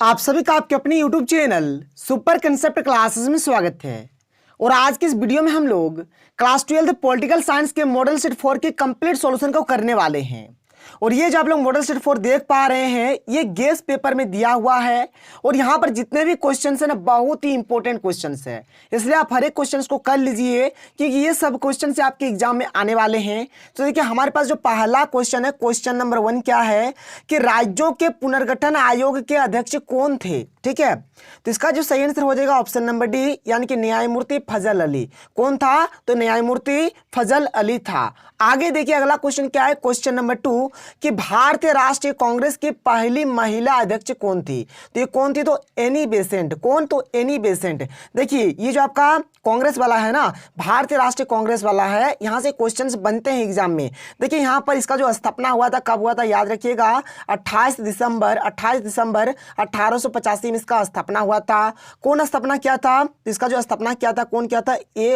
आप सभी का आपके अपने YouTube channel super concept classes में स्वागत है। और आज की इस वीडियो में हम लोग क्लास 12 पॉलिटिकल साइंस के मॉडल सेट 4 के कंप्लीट सॉल्यूशन को करने वाले हैं। और ये जो आप लोग मॉडल सेट 4 देख पा रहे हैं, ये गेस पेपर में दिया हुआ है। और यहाँ पर जितने भी क्वेश्चंस हैं ना, बहुत ही इंपॉर्टेंट क्वेश्चंस है, इसलिए आप हर एक क्वेश्चंस को कर लीजिए क्योंकि ये सब क्वेश्चन से आपके एग्जाम में आने वाले हैं। तो देखिए, हमारे पास जो पहला क्वेश्चन है, क्वेश्चन नंबर 1 क्या है कि राज्यों के पुनर्गठन आयोग के अध्यक्ष कौन थे। ठीक है, तो इसका जो सही आंसर हो जाएगा ऑप्शन नंबर डी, यानी कि न्यायमूर्ति फजल अली। कौन था? तो न्यायमूर्ति फजल अली था। आगे देखिए, अगला क्वेश्चन क्या है, क्वेश्चन नंबर 2 कि भारतीय राष्ट्रीय कांग्रेस की पहली महिला अध्यक्ष कौन थी। तो ये कौन थी? तो एनी बेसेंट। कौन? तो एनी बेसेंट। देखिए, ये जो आपका कांग्रेस वाला है ना, भारतीय राष्ट्रीय कांग्रेस वाला है, यहां से क्वेश्चंस बनते हैं एग्जाम में। देखिए, यहां पर इसका जो स्थापना हुआ था, कब हुआ था याद रखिएगा, 28 दिसंबर 1885 में इसका स्थापना हुआ था। कौन स्थापना किया था? इसका जो स्थापना किया था, कौन किया था? ए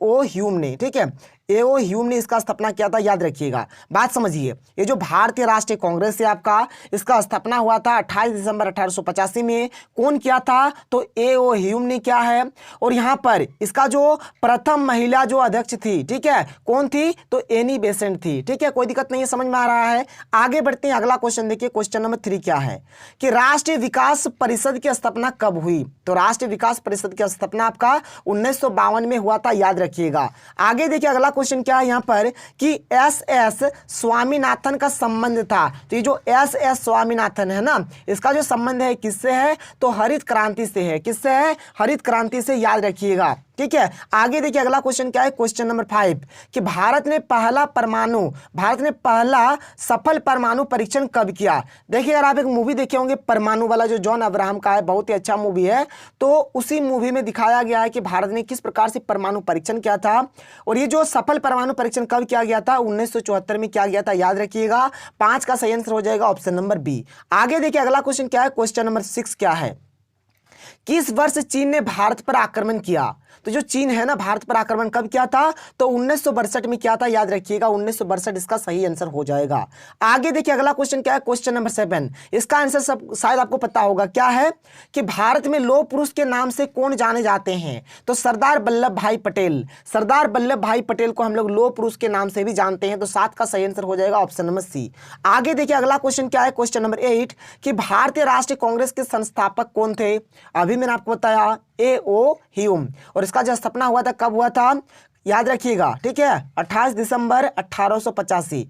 ओ ह्यूम ने। ठीक है, ए.ओ. ह्यूम ने इसका स्थापना किया था, याद रखिएगा। बात समझिए, ये जो भारतीय राष्ट्रीय कांग्रेस है आपका, इसका स्थापना हुआ था 28 दिसंबर 1885 में। कौन किया था? तो ए.ओ. ह्यूम ने किया है। और यहां पर इसका जो प्रथम महिला जो अध्यक्ष थी, ठीक है, कौन थी? तो एनी बेसेंट थी। ठीक है, कोई दिक्कत नहीं है, समझ में आ रहा है। आगे बढ़ते हैं, अगला क्वेश्चन देखिए, क्वेश्चन नंबर 3 क्या है कि राष्ट्रीय विकास परिषद की स्थापना कब हुई। तो राष्ट्रीय विकास परिषद की स्थापना आपका 1952 में हुआ था, याद रखिएगा। आगे देखिए, अगला क्वेश्चन क्या है यहां पर कि एस स्वामीनाथन का संबंध था। तो ये जो एस स्वामीनाथन है ना, इसका जो संबंध है किससे है? तो हरित क्रांति से है। किससे है? हरित क्रांति से, याद रखिएगा। ठीक है, आगे देखिए, अगला क्वेश्चन क्या है, क्वेश्चन नंबर 5 कि भारत ने पहला सफल परमाणु परीक्षण कब किया। देखिए, अगर आप एक मूवी देखे होंगे परमाणु वाला, जो जॉन अब्राहम का है, बहुत ही अच्छा मूवी है, तो उसी मूवी में दिखाया गया है कि भारत ने किस प्रकार से परमाणु परीक्षण किया था। और ये जो सफल परमाणु परीक्षण कब किया गया था? 1974 में किया गया था, याद रखिएगा। 5 का सही आंसर हो जाएगा ऑप्शन नंबर बी। आगे देखिए, अगला क्वेश्चन क्या है, क्वेश्चन नंबर 6 क्या है, किस वर्ष चीन ने भारत पर आक्रमण किया। तो जो चीन है ना, भारत पर आक्रमण कब किया था? तो 1962 में किया था, याद रखिएगा। 1962 इसका सही आंसर हो जाएगा। आगे देखिए, अगला क्वेश्चन क्या है, क्वेश्चन नंबर 7। इसका आंसर सब शायद आपको पता होगा, क्या है कि भारत में लौह पुरुष के नाम से कौन जाने जाते हैं। तो सरदार वल्लभ भाई पटेल। सरदार वल्लभ भाई पटेल को हम लोग लौह पुरुष के नाम से भी जानते हैं। तो 7 का सही आंसर हो जाएगा ऑप्शन नंबर सी। आगे देखिए, अगला क्वेश्चन क्या है, क्वेश्चन नंबर 8 कि भारतीय राष्ट्रीय कांग्रेस के संस्थापक कौन थे। अभी मैंने आपको बताया ए.ओ. ह्यूम। और इसका जो स्थापना हुआ था, कब हुआ था? याद रखिएगा। ठीक है, 28 दिसंबर 1885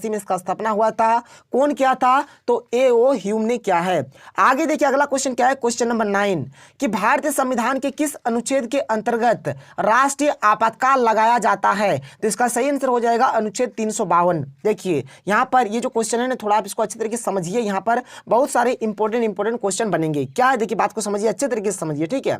में इसका स्थापना हुआ था। कौन किया था? तो ए.ओ. ह्यूम ने किया है। आगे देखिए, अगला क्वेश्चन क्या है, क्वेश्चन नंबर 9 कि भारतीय संविधान के किस अनुच्छेद के अंतर्गत राष्ट्रीय आपातकाल लगाया जाता है। तो इसका सही आंसर हो जाएगा अनुच्छेद 352। देखिए, यहां पर ये जो क्वेश्चन है ना, थोड़ा आप इसको अच्छी तरीके से समझिए। यहां पर बहुत सारे इंपॉर्टेंट क्वेश्चन बनेंगे। क्या है, देखिए, बात को समझिए, अच्छे तरीके से समझिए। ठीक है,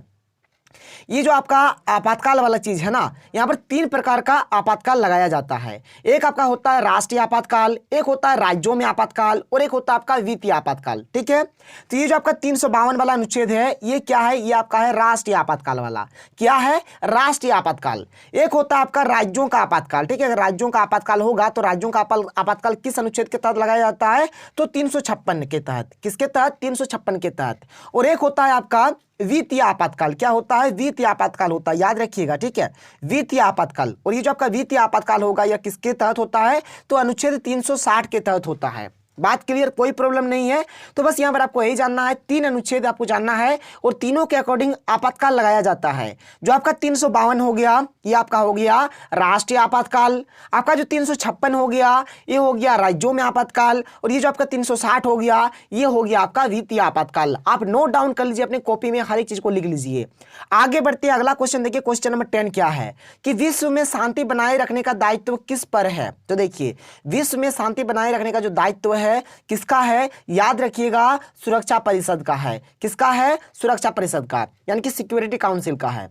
ये जो आपका आपातकाल वाला चीज है ना, यहां पर 3 प्रकार का आपातकाल लगाया जाता है। एक आपका होता है राष्ट्रीय आपातकाल, एक होता है राज्यों में आपातकाल, और एक होता है आपका वित्तीय आपातकाल। ठीक है, तो ये जो आपका 352 वाला अनुच्छेद है, ये क्या है? ये आपका है राष्ट्रीय आपातकाल वाला। क्या है? राष्ट्रीय आपातकाल। एक होता है आपका राज्यों का आपातकाल। ठीक है, अगर राज्यों का आपातकाल होगा तो राज्यों का आपातकाल किस अनुच्छेद के तहत लगाया जाता है? तो 356 के तहत। किसके तहत? 356 के तहत। और एक होता है आपका वित्तीय आपातकाल। क्या होता है? वित्तीय आपातकाल होता है, याद रखिएगा। ठीक है, वित्तीय आपातकाल। और ये जो आपका वित्तीय आपातकाल होगा, यह किसके तहत होता है? तो अनुच्छेद 360 के तहत होता है। बात क्लियर, कोई प्रॉब्लम नहीं है। तो बस यहां पर आपको यही जानना है, 3 अनुच्छेद आपको जानना है और तीनों के अकॉर्डिंग आपातकाल लगाया जाता है। जो आपका 352 हो गया, ये आपका हो गया राष्ट्रीय आपातकाल। आपका जो 356 हो गया, ये हो गया राज्यों में आपातकाल। और ये जो आपका 360 हो गया, ये हो गया आपका वित्तीय आपातकाल। आप नोट डाउन कर लीजिए अपने कॉपी में, हर एक चीज को लिख लीजिए। आगे बढ़ते हैं, अगला क्वेश्चन देखिए, क्वेश्चन नंबर 10 क्या है कि विश्व में शांति बनाए रखने का दायित्व किस पर है। तो देखिए, विश्व में शांति बनाए रखने का जो दायित्व है किसका है? याद रखिएगा, सुरक्षा परिषद का है। किसका है? सुरक्षा परिषद का, यानी कि सिक्योरिटी काउंसिल का है।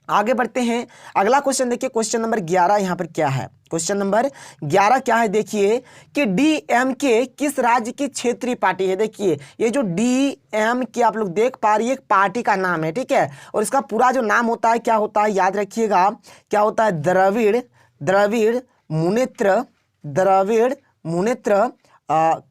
आगे बढ़ते हैं, अगला क्वेश्चन देखिए, क्वेश्चन नंबर 11 यहां पर क्या है। क्वेश्चन नंबर 11 क्या है, देखिए कि डीएमके किस राज्य की क्षेत्रीय पार्टी है। देखिए, ये जो डीएमके आप लोग देख पा रही है, एक पार्टी का नाम है। ठीक है, और इसका पूरा जो नाम होता है, क्या होता है, याद रखिएगा, क्या होता है? द्रविड़ मुनेत्र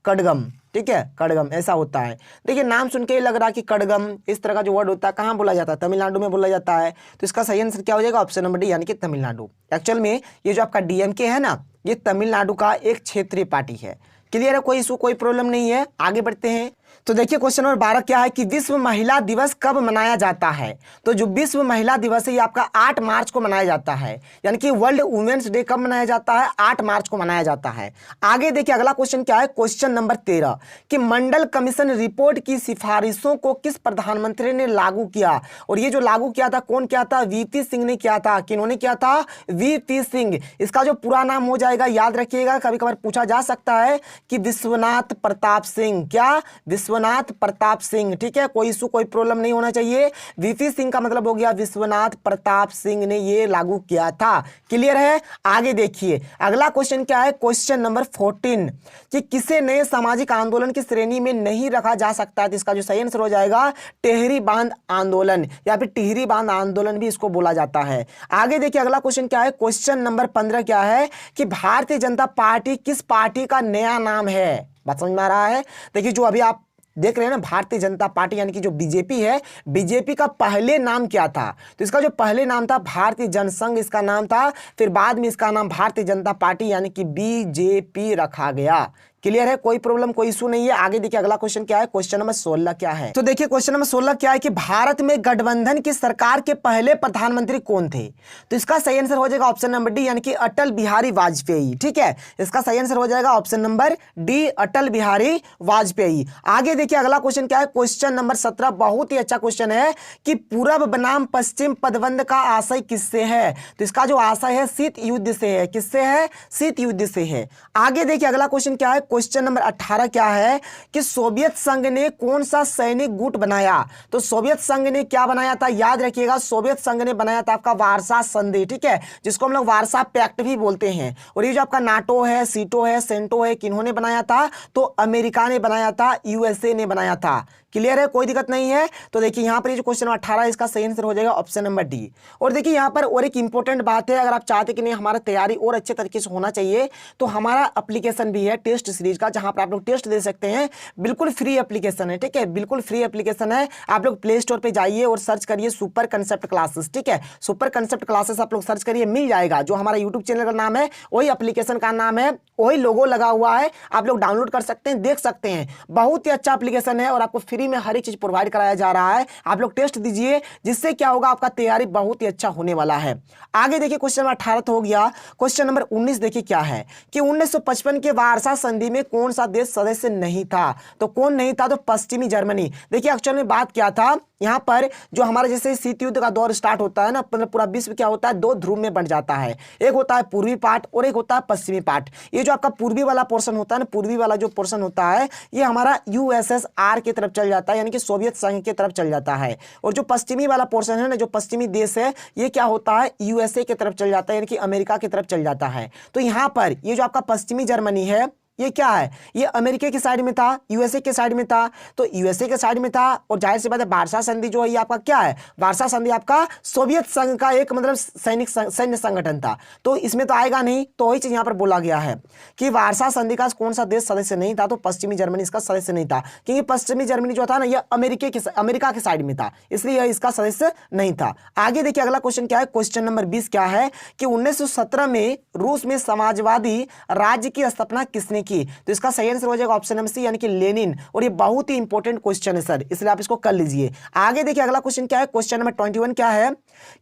कड़गम। ठीक है, कड़गम ऐसा होता है। देखिए नाम सुन के ही लग रहा है कि कड़गम इस तरह का जो वर्ड होता है कहाँ बोला जाता है, तमिलनाडु में बोला जाता है। तो इसका सही आंसर क्या हो जाएगा, ऑप्शन नंबर डी यानी कि तमिलनाडु। एक्चुअल में ये जो आपका डीएमके है ना, ये तमिलनाडु का एक क्षेत्रीय पार्टी है। क्लियर है, कोई इशू कोई प्रॉब्लम नहीं है। आगे बढ़ते हैं। तो देखिए क्वेश्चन नंबर 12 क्या है कि विश्व महिला दिवस कब मनाया जाता है। तो जो विश्व महिला दिवस है ये आपका 8 मार्च को मनाया जाता है, यानी कि वर्ल्ड वुमेन्स डे कब मनाया जाता है, 8 मार्च को मनाया जाता है। आगे देखिए अगला क्वेश्चन क्या है, क्वेश्चन नंबर 13 कि मंडल कमीशन रिपोर्ट की सिफारिशों को किस प्रधानमंत्री ने लागू किया। और ये जो लागू किया था कौन किया था, वीपी सिंह ने किया था। किन्होंने किया था, वीपी सिंह। इसका जो पूरा नाम हो जाएगा याद रखिएगा, कभी कभार पूछा जा सकता है कि विश्वनाथ प्रताप सिंह। क्या, विश्वनाथ प्रताप सिंह। ठीक है, कोई इशू कोई प्रॉब्लम नहीं होना चाहिए। वीपी सिंह का मतलब हो गया विश्वनाथ प्रताप सिंह ने ये लागू किया था। क्लियर है। आगे देखिए अगला क्वेश्चन क्या है, क्वेश्चन नंबर 14 कि किसे नए सामाजिक आंदोलन की श्रेणी में नहीं रखा जा सकता है। तो इसका जो सही आंसर हो जाएगा टेहरी बांध आंदोलन या फिर टिहरी बांध आंदोलन भी इसको बोला जाता है। आगे देखिए अगला क्वेश्चन क्या है, क्वेश्चन नंबर 15 क्या है कि भारतीय जनता पार्टी किस पार्टी का नया नाम है। बात समझ में आ रहा है। देखिए जो अभी आप देख रहे हैं ना भारतीय जनता पार्टी यानी कि जो बीजेपी है, बीजेपी का पहले नाम क्या था। तो इसका जो पहले नाम था भारतीय जनसंघ इसका नाम था, फिर बाद में इसका नाम भारतीय जनता पार्टी यानी कि बीजेपी रखा गया। क्लियर है, कोई प्रॉब्लम कोई इशू नहीं है। आगे देखिए अगला क्वेश्चन क्या है, क्वेश्चन नंबर 16 क्या है। तो देखिए क्वेश्चन नंबर 16 क्या है कि भारत में गठबंधन की सरकार के पहले प्रधानमंत्री कौन थे। तो इसका सही आंसर हो जाएगा ऑप्शन नंबर डी यानी कि अटल बिहारी वाजपेयी। ठीक है, इसका सही आंसर हो जाएगा option number D Atal Bihari Vajpayee. आगे देखिए अगला क्वेश्चन क्या है, क्वेश्चन नंबर 17 बहुत ही अच्छा क्वेश्चन है कि पूरब बनाम पश्चिम पदबंध का आशय किससे है। तो इसका जो आशय है शीत युद्ध से है। किससे है, शीत युद्ध से है। आगे देखिए अगला क्वेश्चन क्या है, क्वेश्चन नंबर 18 क्या है कि सोवियत संघ ने कौन सा सैनिक गुट बनाया। तो सोवियत संघ ने क्या बनाया था, याद रखिएगा सोवियत संघ ने बनाया था आपका वार्सा संधि। ठीक है, जिसको हम लोग वार्सा पैक्ट भी बोलते हैं। और ये जो आपका नाटो है, सीटो है, सेंटो है, किन्होंने बनाया था, तो अमेरिका ने बनाया था, यूएसए ने बनाया था। क्लियर है, कोई दिक्कत नहीं है। तो देखिए यहां पर ये जो क्वेश्चन 18 इसका सही आंसर हो जाएगा ऑप्शन नंबर डी। और देखिए यहां पर और एक इंपॉर्टेंट बात है, अगर आप चाहते कि नहीं हमारा तैयारी और अच्छे तरीके से होना चाहिए तो हमारा एप्लीकेशन भी है टेस्ट सीरीज का, जहां पर आप लोग टेस्ट दे सकते हैं। बिल्कुल फ्री एप्लीकेशन है। ठीक है, बिल्कुल फ्री एप्लीकेशन है। आप लोग प्ले स्टोर पे जाइए और सर्च करिए सुपर कंसेप्ट क्लासेस। ठीक है, सुपर कंसेप्ट क्लासेस आप लोग सर्च करिए, मिल जाएगा। जो हमारा यूट्यूब चैनल का नाम है वही एप्लीकेशन का नाम है, वही लोगो लगा हुआ है। आप लोग डाउनलोड कर सकते हैं, देख सकते हैं। बहुत ही अच्छा एप्लीकेशन है और आपको फ्री में हर एक चीज प्रोवाइड कराया जा रहा है। आप लोग टेस्ट दीजिए, जिससे क्या होगा आपका तैयारी बहुत ही अच्छा होने वाला है। आगे देखिए क्वेश्चन नंबर 18 तो हो गया। क्वेश्चन नंबर 19 देखिए क्या है कि 1955 के वार्सा संधि में कौन सा देश सदस्य नहीं था। तो कौन नहीं था, तो पश्चिमी जर्मनी। देखिए एक्चुअल में बात क्या था, यहाँ पर जो हमारा जैसे शीत युद्ध का दौर स्टार्ट होता है ना, मतलब पूरा विश्व क्या होता है, दो ध्रुव में बंट जाता है। एक होता है पूर्वी पार्ट और एक होता है पश्चिमी पार्ट। ये जो आपका पूर्वी वाला पोर्शन होता है ना, पूर्वी वाला जो पोर्शन होता है ये हमारा यूएसएसआर की तरफ चल जाता है, यानी कि सोवियत संघ की तरफ चल जाता है। और जो पश्चिमी वाला पोर्शन है ना, जो पश्चिमी देश है, ये क्या होता है, यूएसए की तरफ चल जाता है, यानी कि अमेरिका की तरफ चल जाता है। तो यहाँ पर ये जो आपका पश्चिमी जर्मनी है ये क्या है, ये अमेरिका की साइड में था, यूएसए के साइड में था। तो यूएसए के साइड में था और जाहिर सी बात है वार्सा संधि जो है ये आपका क्या है, वार्सा संधि आपका सोवियत संघ का एक मतलब सैन्य संगठन था। तो इसमें तो आएगा नहीं, तो वही चीज यहाँ पर बोला गया है कि वार्सा संधि का कौन सा देश सदस्य नहीं था, तो पश्चिमी जर्मनी इसका सदस्य नहीं था, क्योंकि पश्चिमी जर्मनी जो था ना ये अमेरिका के साइड में था, इसलिए इसका सदस्य नहीं था। आगे देखिए अगला क्वेश्चन क्या है, क्वेश्चन नंबर 20 क्या है कि 1917 में रूस में समाजवादी राज्य की स्थापना किसने की। तो इसका सही आंसर हो जाएगा ऑप्शन नंबर सी यानी कि लेनिन। और ये बहुत ही इंपॉर्टेंट क्वेश्चन है सर, इसलिए आप इसको कर लीजिए। आगे देखिए अगला क्वेश्चन क्या है, क्वेश्चन नंबर 21 क्या है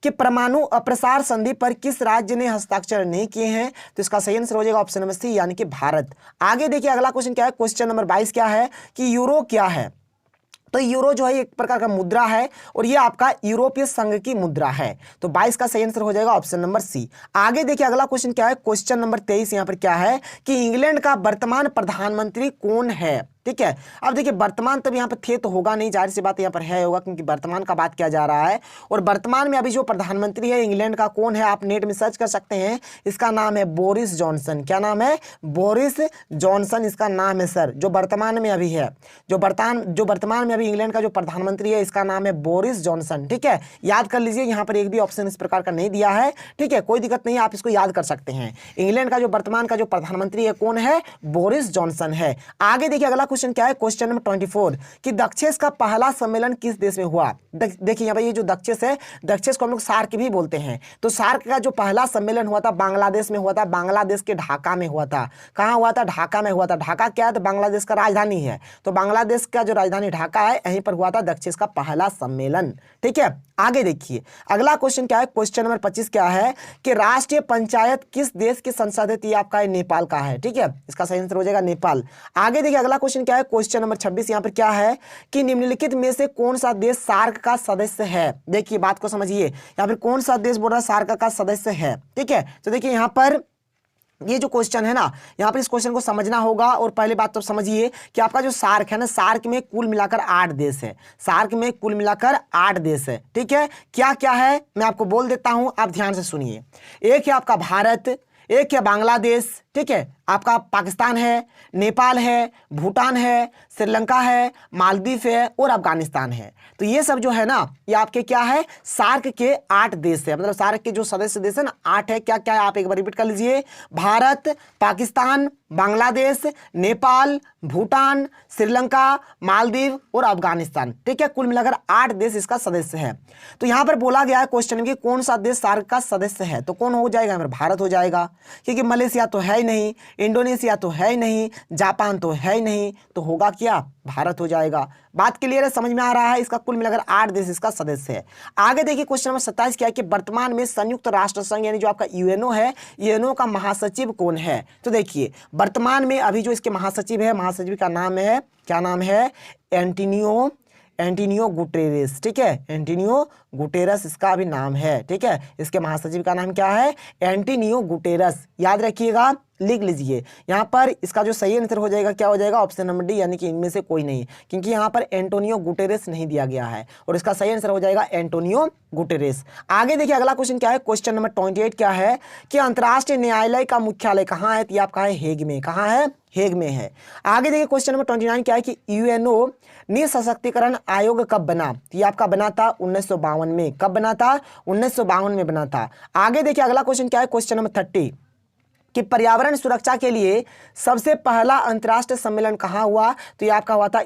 कि परमाणु अप्रसार संधि पर किस राज्य ने हस्ताक्षर नहीं किए हैं। तो इसका सही आंसर हो जाएगा ऑप्शन नंबर सी यानी कि भारत। आगे देखिए अगला क्वेश्चन क्या है, क्वेश्चन नंबर 22 क्या है कि यूरो क्या है। तो यूरो जो है एक प्रकार का मुद्रा है और ये आपका यूरोपीय संघ की मुद्रा है। तो 22 का सही आंसर हो जाएगा ऑप्शन नंबर सी। आगे देखिए अगला क्वेश्चन क्या है, क्वेश्चन नंबर 23 यहां पर क्या है कि इंग्लैंड का वर्तमान प्रधानमंत्री कौन है। ठीक है, अब देखिए वर्तमान तब यहाँ पर थे तो होगा नहीं, जाहिर सी बात यहाँ पर है होगा, क्योंकि वर्तमान का बात किया जा रहा है। और वर्तमान में अभी जो प्रधानमंत्री है इंग्लैंड का कौन है, आप नेट में सर्च कर सकते हैं। इसका नाम है बोरिस जॉनसन। क्या नाम है, बोरिस जॉनसन इसका नाम है सर, जो वर्तमान में अभी है, जो वर्तमान में अभी इंग्लैंड का जो प्रधानमंत्री है इसका नाम है बोरिस जॉनसन। ठीक है, याद कर लीजिए, यहाँ पर एक भी ऑप्शन इस प्रकार का नहीं दिया है। ठीक है, कोई दिक्कत नहीं, आप इसको याद कर सकते हैं। इंग्लैंड का जो वर्तमान का जो प्रधानमंत्री है कौन है, बोरिस जॉनसन है। आगे देखिए अगला क्वेश्चन क्या है, क्वेश्चन नंबर 24 कि दक्षेस का पहला सम्मेलन किस देश में हुआ। देखिए यहाँ पर ये जो दक्षेस है, दक्षेस को हम लोग सार्क भी बोलते हैं। तो सार्क का जो पहला सम्मेलन हुआ था बांग्लादेश में हुआ था, बांग्लादेश के ढाका में हुआ था। कहाँ हुआ था, ढाका में हुआ था। ढाका क्या है, तो बांग्लादेश का राजधानी है। तो बांग्लादेश का जो राजधानी ढाका है, यहीं पर हुआ था दक्षेस का पहला सम्मेलन। ठीक है, आगे देखिए अगला क्वेश्चन क्या है, क्वेश्चन नंबर 25 क्या है कि राष्ट्रीय पंचायत किस देश की संसद है, तो ये आपका नेपाल का है। ठीक है, इसका सही आंसर हो जाएगा नेपाल। आगे देखिए अगला क्वेश्चन क्या है, क्वेश्चन नंबर 26 यहाँ पर क्या है कि निम्नलिखित में से कौन सा देश सार्क का सदस्य है। देखिए बात को समझिए, यहाँ पर कौन सा देश बोल रहा है सार्क का सदस्य है। ठीक है, तो देखिए यहाँ पर ये जो क्वेश्चन है ना, यहाँ पर इस क्वेश्चन को समझना होगा। और पहली बात तो समझिए कि आपका जो सार्क है ना, सार्क में कुल मिलाकर 8 देश है। सार्क में कुल मिलाकर 8 देश है। ठीक है, क्या क्या है मैं आपको बोल देता हूं, आप ध्यान से सुनिए। एक है आपका भारत, एक है बांग्लादेश, ठीक है, आपका पाकिस्तान है, नेपाल है, भूटान है, श्रीलंका है, मालदीव है और अफगानिस्तान है। तो ये सब जो है ना, ये आपके क्या है, सार्क के 8 देश है। मतलब सार्क के जो सदस्य देश है ना 8 है। क्या क्या है आप एक बार रिपीट कर लीजिए, भारत, पाकिस्तान, बांग्लादेश, नेपाल, भूटान, श्रीलंका, मालदीव और अफगानिस्तान। ठीक है, कुल मिलाकर 8 देश इसका सदस्य है। तो यहां पर बोला गया है क्वेश्चन में कि कौन सा देश सार्क का सदस्य है, तो कौन हो जाएगा, यहाँ पर भारत हो जाएगा, क्योंकि मलेशिया तो है ही नहीं, इंडोनेशिया तो है ही नहीं, जापान तो है ही नहीं, तो होगा क्या, भारत हो जाएगा। बात क्लियर है, समझ में आ रहा है। इसका कुल मिलाकर 8 देश इसका सदस्य है। आगे देखिए क्वेश्चन नंबर 27 क्या है कि वर्तमान में संयुक्त राष्ट्र संघ यानी जो आपका यूएनओ है, यूएनओ का महासचिव कौन है। तो देखिए वर्तमान में अभी जो इसके महासचिव है, महासचिव का नाम है, क्या नाम है, एंटोनियो गुटेरेस। ठीक है, एंटोनियो गुटेरस इसका अभी नाम है। ठीक है, इसके महासचिव का नाम क्या है, एंटोनियो गुटेरस। याद रखिएगा, लिख लीजिए। यहाँ पर इसका जो सही आंसर हो जाएगा क्या हो जाएगा, ऑप्शन नंबर डी, यानी कि इनमें से कोई नहीं, क्योंकि यहाँ पर एंटोनियो गुटेरेस नहीं दिया गया है और इसका सही आंसर हो जाएगा एंटोनियो गुटेरेस। आगे देखिए अगला क्वेश्चन क्या है, क्वेश्चन नंबर 28 क्या है कि अंतर्राष्ट्रीय न्यायालय का मुख्यालय कहाँ है, तो ये आपका है हेग में। कहाँ है, हेग में है। आगे देखिए क्वेश्चन नंबर 29 क्या है कि यूएनओ निःशक्तिकरण आयोग कब बना, तो ये आपका बना था 1952 में। कब बना था, 1952 में बना था। आगे देखिए अगला क्वेश्चन क्या है, क्वेश्चन नंबर 30 कि पर्यावरण सुरक्षा के लिए सबसे पहला अंतर्राष्ट्रीय सम्मेलन कहाँ हुआ, तो ये आपका हुआ था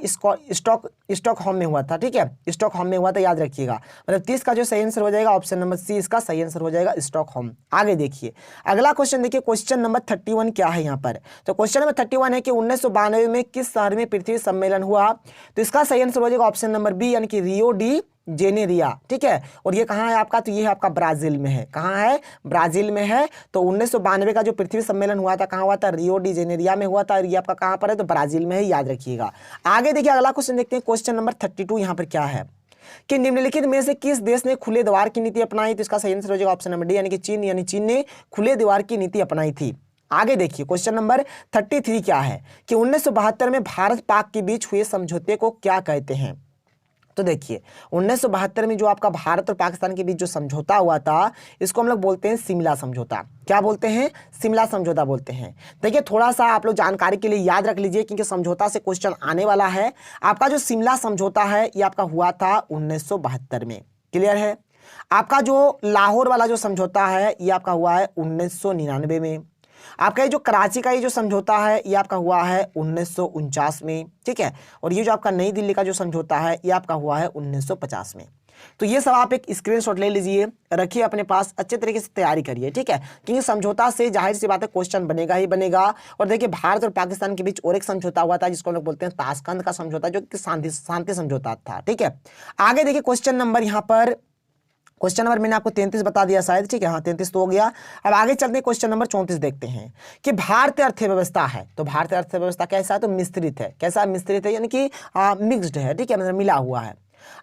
स्टॉकहोम में हुआ था। ठीक है, स्टॉकहोम में हुआ था, याद रखिएगा। मतलब 30 का जो सही आंसर हो जाएगा ऑप्शन नंबर सी, इसका सही आंसर हो जाएगा स्टॉकहोम। आगे देखिए अगला क्वेश्चन, देखिए क्वेश्चन नंबर 31 क्या है यहाँ पर। तो क्वेश्चन नंबर 31 है कि 1992 में किस शहर में पृथ्वी सम्मेलन हुआ, तो इसका सही आंसर हो जाएगा ऑप्शन नंबर बी, यानी कि रियो डी जेनेरिया। ठीक है, और ये कहाँ है आपका, तो ये है आपका ब्राजील में है। कहाँ है, ब्राजील में है। तो 1992 का जो पृथ्वी सम्मेलन हुआ था कहाँ हुआ था, रियो डी जेनेरिया में हुआ था। और ये आपका कहाँ पर है, तो ब्राजील में है, याद रखिएगा। आगे देखिए अगला क्वेश्चन देखते हैं, क्वेश्चन नंबर 32 यहाँ पर क्या है कि निम्नलिखित में से किस देश ने खुले द्वार की नीति अपनाई, तो इसका सही आंसर हो जाएगा ऑप्शन नंबर डी, यानी कि चीन। यानी चीन ने खुले द्वार की नीति अपनाई थी। आगे देखिए क्वेश्चन नंबर 33 क्या है कि 1972 में भारत पाक के बीच हुए समझौते को क्या कहते हैं। तो देखिए 1972 में जो आपका भारत और पाकिस्तान के बीच जो समझौता हुआ था, इसको हम लोग बोलते हैं शिमला समझौता। क्या बोलते हैं, शिमला समझौता बोलते हैं। देखिए थोड़ा सा आप लोग जानकारी के लिए याद रख लीजिए, क्योंकि समझौता से क्वेश्चन आने वाला है। आपका जो शिमला समझौता है ये आपका हुआ था 1972 में। क्लियर है। आपका जो लाहौर वाला जो समझौता है ये आपका हुआ है 1999 में। आपका ये जो कराची का ये जो समझौता है ये आपका हुआ है 1949 में। ठीक है, और ये जो आपका नई दिल्ली का जो समझौता है ये आपका हुआ है 1950 में। तो ये सब आप एक स्क्रीनशॉट ले लीजिए, रखिए अपने पास, अच्छे तरीके से तैयारी करिए। ठीक है, क्योंकि समझौता से जाहिर सी बात है क्वेश्चन बनेगा ही बनेगा। और देखिए भारत और पाकिस्तान के बीच और एक समझौता हुआ था जिसको हम लोग बोलते हैं ताशकंद का समझौता, जो कि शांति समझौता था। ठीक है, आगे देखिए क्वेश्चन नंबर यहाँ पर, क्वेश्चन नंबर मैंने आपको 33 बता दिया शायद। ठीक है, हाँ 33 तो हो गया। अब आगे चलते हैं, क्वेश्चन नंबर 34 देखते हैं कि भारतीय अर्थव्यवस्था है, तो भारतीय अर्थव्यवस्था कैसा है, तो मिश्रित है। कैसा मिश्रित है, यानी कि मिक्स्ड है। ठीक है, मतलब मिला हुआ है।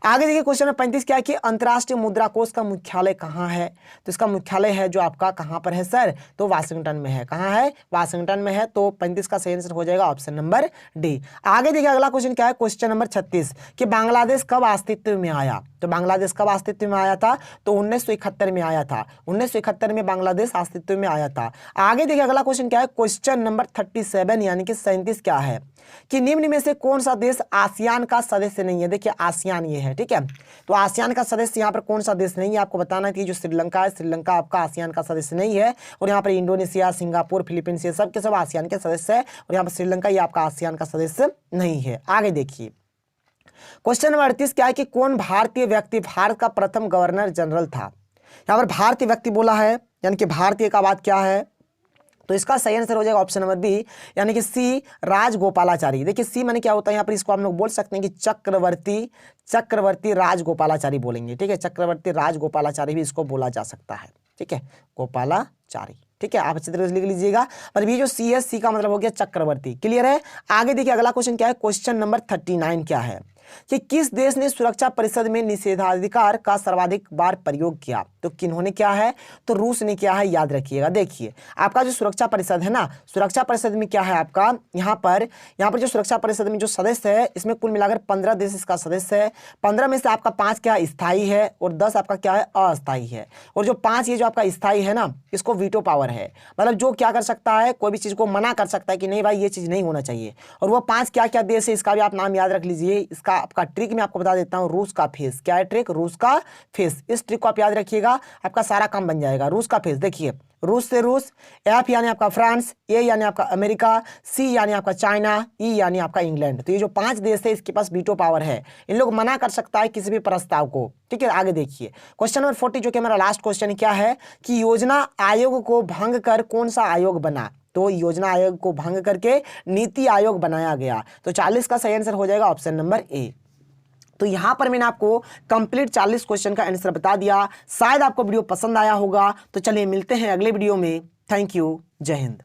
आगे देखिए क्वेश्चन नंबर 35 क्या है कि अंतर्राष्ट्रीय मुद्रा कोष का मुख्यालय कहाँ है, तो इसका मुख्यालय है जो आपका कहाँ पर है सर, तो वाशिंगटन में है। कहाँ है, वाशिंगटन में है। तो 35 का सही आंसर हो जाएगा ऑप्शन नंबर डी। आगे देखिए अगला क्वेश्चन क्या है, क्वेश्चन नंबर 36 कि बांग्लादेश कब अस्तित्व में आया, तो बांग्लादेश कब अस्तित्व में आया था, तो 1971 में आया था। 1971 में बांग्लादेश अस्तित्व में आया था। आगे देखिए अगला क्वेश्चन क्या है, क्वेश्चन नंबर 37 यानी कि 37 क्या है कि निम्न में से कौन सा देश आसियान का सदस्य नहीं है। देखिए आसियान आसियान ये है, ठीक है। तो आसियान का सदस्य यहाँ पर कौन सा देश नहीं है, आपको बताना है कि जो श्रीलंका है, श्रीलंका आपका आसियान का सदस्य नहीं है। और यहाँ पर इंडोनेशिया, सिंगापुर, फिलीपींस, ये सब के सब आसियान के सदस्य है। और यहाँ पर श्रीलंका ये आपका आसियान का सदस्य नहीं है। आगे देखिए क्वेश्चन नंबर 38 क्या है कि कौन भारतीय व्यक्ति भारत का प्रथम गवर्नर जनरल था। यहाँ पर भारतीय व्यक्ति बोला है, यानी कि भारतीय का बात क्या है, तो इसका सही आंसर हो जाएगा ऑप्शन नंबर बी, यानी कि सी राजगोपालाचारी। देखिए सी माने क्या होता है, यहाँ पर इसको हम लोग बोल सकते हैं कि चक्रवर्ती राजगोपालाचारी बोलेंगे, ठीक है। चक्रवर्ती राजगोपालाचारी भी इसको बोला जा सकता है, ठीक है, गोपालाचारी, ठीक है। आप अच्छी तरह से लिख लीजिएगा। और ये जो सी है, सी का मतलब हो गया चक्रवर्ती। क्लियर है। आगे देखिए अगला क्वेश्चन क्या है, क्वेश्चन नंबर 39 क्या है कि किस देश ने सुरक्षा परिषद में निषेधाधिकार का सर्वाधिक बार प्रयोग किया। तो किन्होंने क्या है, तो रूस ने किया है, याद रखिएगा। देखिए आपका जो सुरक्षा परिषद है ना, सुरक्षा परिषद में क्या है आपका, यहाँ पर जो सुरक्षा परिषद में जो सदस्य है, इसमें कुल मिलाकर 15 देश इसका सदस्य है। 15 में से आपका 5 क्या स्थायी है और 10 आपका क्या है, अस्थायी है। और जो 5 ये जो आपका स्थायी है ना, इसको वीटो पावर है, मतलब जो क्या कर सकता है, कोई भी चीज को मना कर सकता है कि नहीं भाई ये चीज नहीं होना चाहिए। और वो 5 क्या क्या देश है, इसका भी आप नाम याद रख लीजिए। इसका आपका ट्रिक मैं आपको बता देता हूं, रूस का फेस। क्या है ट्रिक, रूस का फेस। इस ट्रिक को आप याद रखिएगा, आपका सारा काम बन जाएगा। रूस का फेस, देखिए रूस से रूस, एफ यानी आपका फ्रांस, ए यानी आपका अमेरिका, सी यानी आपका चाइना, ई यानी आपका इंग्लैंड। तो ये जो 5 देश है इसके पास वीटो पावर है, इन लोग मना कर सकता है किसी भी प्रस्ताव को, ठीक है। आगे देखिए क्वेश्चन नंबर 40 जो कि हमारा लास्ट क्वेश्चन क्या है कि योजना आयोग को भंग कर कौन सा आयोग बना। तो योजना आयोग को भंग करके नीति आयोग बनाया गया। तो 40 का सही आंसर हो जाएगा ऑप्शन नंबर ए। तो यहां पर मैंने आपको कंप्लीट 40 क्वेश्चन का आंसर बता दिया। शायद आपको वीडियो पसंद आया होगा। तो चलिए मिलते हैं अगले वीडियो में। थैंक यू, जय हिंद।